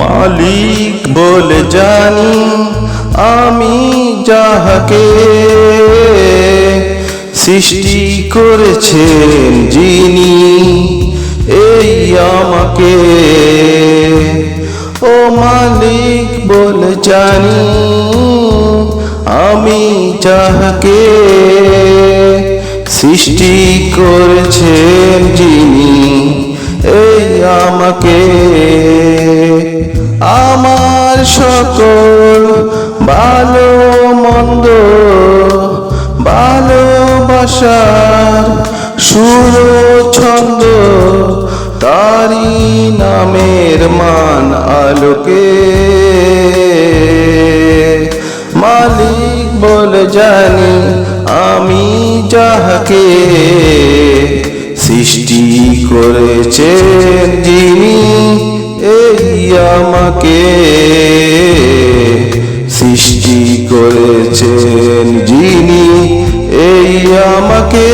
মালিক বলে জানি আমি যাহাকে, সৃষ্টি করেছেন যিনি এই আমাকে। ও মালিক বলে জানি আমি যাহাকে, সৃষ্টি করেছেন যিনি এই আমাকে। আমার সকল ভালো মন্দ ভালোবাসার সুর ছন্দ তারি নামের মান আলোকে। মালিক বলে জানি আমি যাহাকে, সৃষ্টি করেছেন যিনি এই আমাকে, সৃষ্টি করেছেন যিনি এই আমাকে।